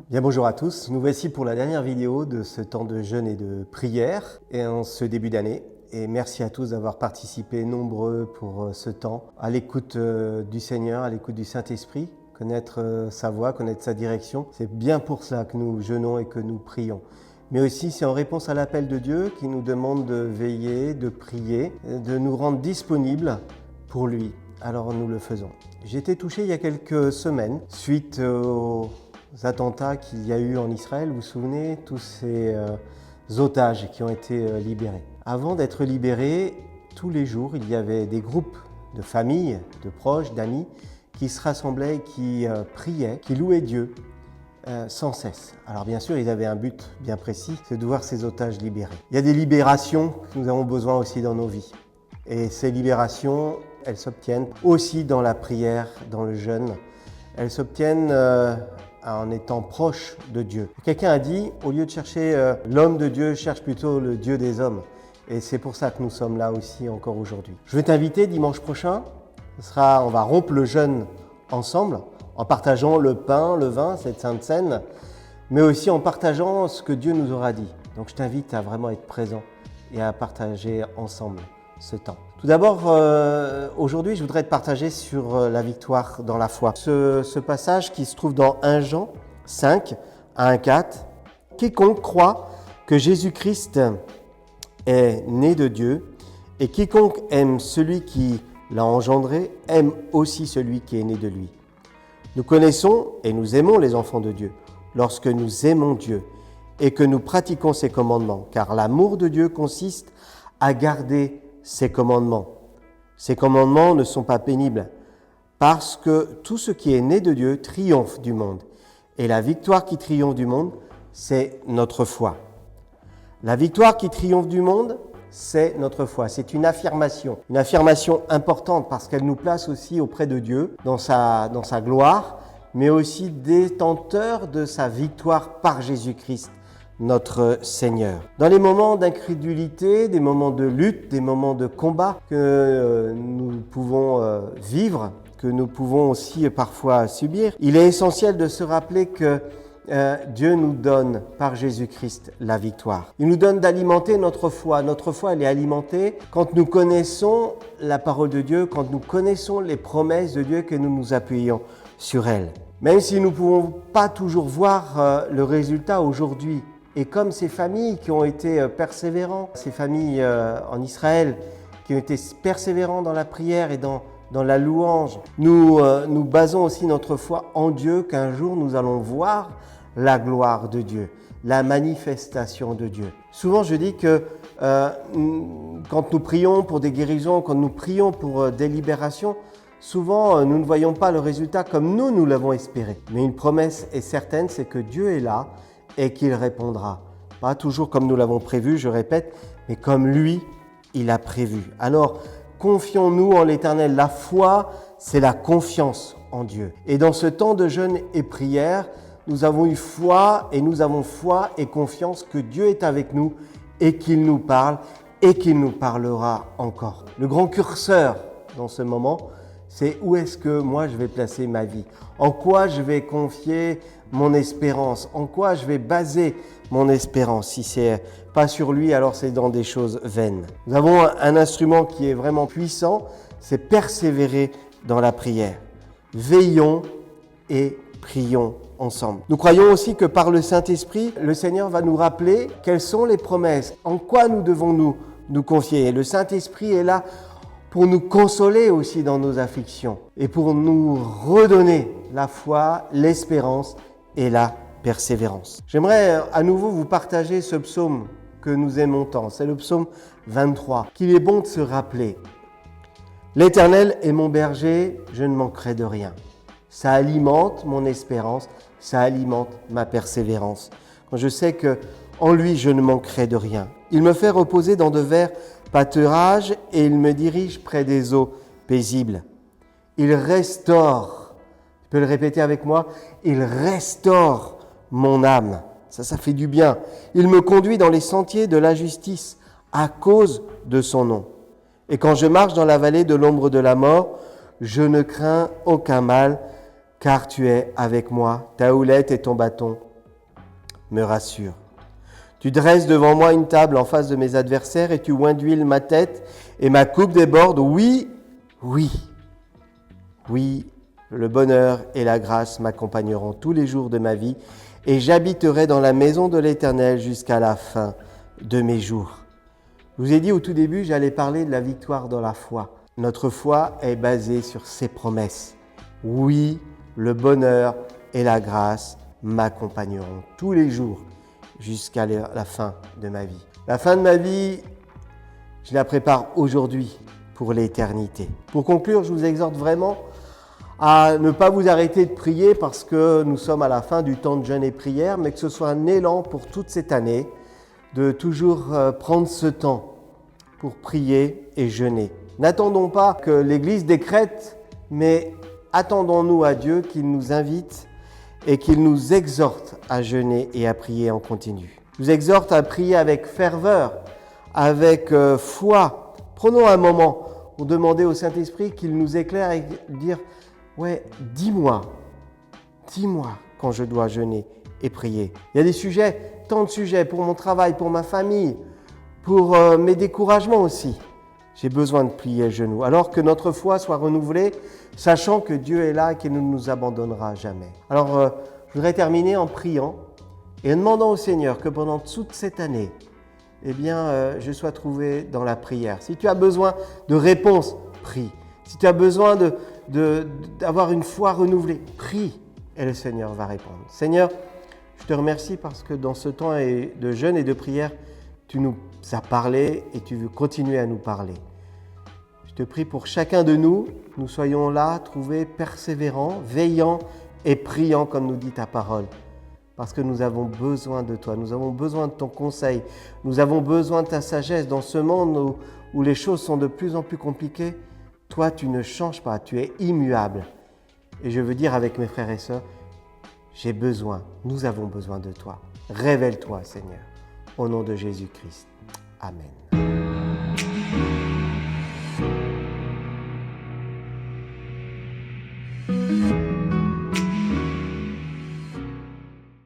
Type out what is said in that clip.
Bien, bonjour à tous. Nous voici pour la dernière vidéo de ce temps de jeûne et de prière et en ce début d'année. Et merci à tous d'avoir participé nombreux pour ce temps à l'écoute du Seigneur, à l'écoute du Saint-Esprit, connaître sa voix, connaître sa direction. C'est bien pour cela que nous jeûnons et que nous prions. Mais aussi c'est en réponse à l'appel de Dieu qui nous demande de veiller, de prier, de nous rendre disponibles pour lui. Alors nous le faisons. J'ai été touché il y a quelques semaines suite aux attentats qu'il y a eu en Israël. Vous vous souvenez, tous ces otages qui ont été libérés. Avant d'être libérés, tous les jours, il y avait des groupes de familles, de proches, d'amis qui se rassemblaient et qui priaient, qui louaient Dieu sans cesse. Alors bien sûr, ils avaient un but bien précis, c'est de voir ces otages libérés. Il y a des libérations que nous avons besoin aussi dans nos vies. Et ces libérations, elles s'obtiennent aussi dans la prière, dans le jeûne. Elles s'obtiennent en étant proche de Dieu. Quelqu'un a dit, au lieu de chercher l'homme de Dieu, cherche plutôt le Dieu des hommes. Et c'est pour ça que nous sommes là aussi encore aujourd'hui. Je vais t'inviter dimanche prochain, on va rompre le jeûne ensemble, en partageant le pain, le vin, cette sainte scène, mais aussi en partageant ce que Dieu nous aura dit. Donc je t'invite à vraiment être présent et à partager ensemble ce temps. Tout d'abord, aujourd'hui, je voudrais te partager sur la victoire dans la foi. Ce passage qui se trouve dans 1 Jean 5, 1 4. « Quiconque croit que Jésus-Christ est né de Dieu, et quiconque aime celui qui l'a engendré, aime aussi celui qui est né de lui. Nous connaissons et nous aimons les enfants de Dieu, lorsque nous aimons Dieu et que nous pratiquons ses commandements, car l'amour de Dieu consiste à garder ses commandements. Ces commandements ne sont pas pénibles, parce que tout ce qui est né de Dieu triomphe du monde. Et la victoire qui triomphe du monde, c'est notre foi. La victoire qui triomphe du monde, c'est notre foi. C'est une affirmation importante parce qu'elle nous place aussi auprès de Dieu, dans sa gloire, mais aussi détenteur de sa victoire par Jésus-Christ, notre Seigneur. Dans les moments d'incrédulité, des moments de lutte, des moments de combat que nous pouvons vivre, que nous pouvons aussi parfois subir, il est essentiel de se rappeler que Dieu nous donne par Jésus-Christ la victoire. Il nous donne d'alimenter notre foi. Notre foi, elle est alimentée quand nous connaissons la parole de Dieu, quand nous connaissons les promesses de Dieu, que nous nous appuyons sur elles. Même si nous ne pouvons pas toujours voir le résultat aujourd'hui, et comme ces familles qui ont été persévérantes, ces familles en Israël qui ont été persévérantes dans la prière et dans la louange, nous basons aussi notre foi en Dieu qu'un jour nous allons voir la gloire de Dieu, la manifestation de Dieu. Souvent je dis que quand nous prions pour des guérisons, quand nous prions pour des libérations, souvent nous ne voyons pas le résultat comme nous l'avons espéré. Mais une promesse est certaine, c'est que Dieu est là et qu'il répondra. Pas toujours comme nous l'avons prévu, je répète, mais comme lui, il a prévu. Alors, confions-nous en l'Éternel. La foi, c'est la confiance en Dieu. Et dans ce temps de jeûne et prière, nous avons eu foi et nous avons foi et confiance que Dieu est avec nous et qu'il nous parle et qu'il nous parlera encore. Le grand curseur dans ce moment, c'est où est-ce que moi je vais placer ma vie? En quoi je vais confier mon espérance? En quoi je vais baser mon espérance? Si c'est pas sur lui, alors c'est dans des choses vaines. Nous avons un instrument qui est vraiment puissant, c'est persévérer dans la prière. Veillons et prions ensemble. Nous croyons aussi que par le Saint-Esprit, le Seigneur va nous rappeler quelles sont les promesses, en quoi nous devons nous confier. Et le Saint-Esprit est là pour nous consoler aussi dans nos afflictions et pour nous redonner la foi, l'espérance et la persévérance. J'aimerais à nouveau vous partager ce psaume que nous aimons tant. C'est le psaume 23, qu'il est bon de se rappeler. « L'Éternel est mon berger, je ne manquerai de rien. Ça alimente mon espérance, ça alimente ma persévérance. Quand je sais qu'en lui, je ne manquerai de rien. Il me fait reposer dans de verts pâturages et il me dirige près des eaux paisibles. Il restaure, tu peux le répéter avec moi, il restaure mon âme. Ça fait du bien. Il me conduit dans les sentiers de la justice à cause de son nom. Et quand je marche dans la vallée de l'ombre de la mort, je ne crains aucun mal, car tu es avec moi. Ta houlette et ton bâton me rassure. Tu dresses devant moi une table en face de mes adversaires et tu oins d'huile ma tête et ma coupe déborde. Oui, oui, oui, le bonheur et la grâce m'accompagneront tous les jours de ma vie et j'habiterai dans la maison de l'Éternel jusqu'à la fin de mes jours. Je vous ai dit au tout début, j'allais parler de la victoire dans la foi. Notre foi est basée sur ses promesses. Oui, le bonheur et la grâce m'accompagneront tous les jours jusqu'à la fin de ma vie. La fin de ma vie, je la prépare aujourd'hui pour l'éternité. Pour conclure, je vous exhorte vraiment à ne pas vous arrêter de prier parce que nous sommes à la fin du temps de jeûne et prière, mais que ce soit un élan pour toute cette année de toujours prendre ce temps pour prier et jeûner. N'attendons pas que l'Église décrète, mais attendons-nous à Dieu qu'il nous invite et qu'il nous exhorte à jeûner et à prier en continu. Je vous exhorte à prier avec ferveur, avec foi. Prenons un moment pour demander au Saint-Esprit qu'il nous éclaire et dire « Ouais, dis-moi quand je dois jeûner et prier. » Il y a des sujets, tant de sujets pour mon travail, pour ma famille, pour mes découragements aussi. J'ai besoin de plier le genou, alors que notre foi soit renouvelée, sachant que Dieu est là et qu'il ne nous abandonnera jamais. Alors, je voudrais terminer en priant et en demandant au Seigneur que pendant toute cette année, je sois trouvé dans la prière. Si tu as besoin de réponses, prie. Si tu as besoin d'avoir une foi renouvelée, prie et le Seigneur va répondre. Seigneur, je te remercie parce que dans ce temps de jeûne et de prière, tu nous as parlé et tu veux continuer à nous parler. Je te prie pour chacun de nous, nous soyons là, trouvés persévérants, veillants et priants comme nous dit ta parole. Parce que nous avons besoin de toi, nous avons besoin de ton conseil, nous avons besoin de ta sagesse dans ce monde où les choses sont de plus en plus compliquées. Toi, tu ne changes pas, tu es immuable. Et je veux dire avec mes frères et sœurs, nous avons besoin de toi. Révèle-toi, Seigneur, au nom de Jésus-Christ. Amen.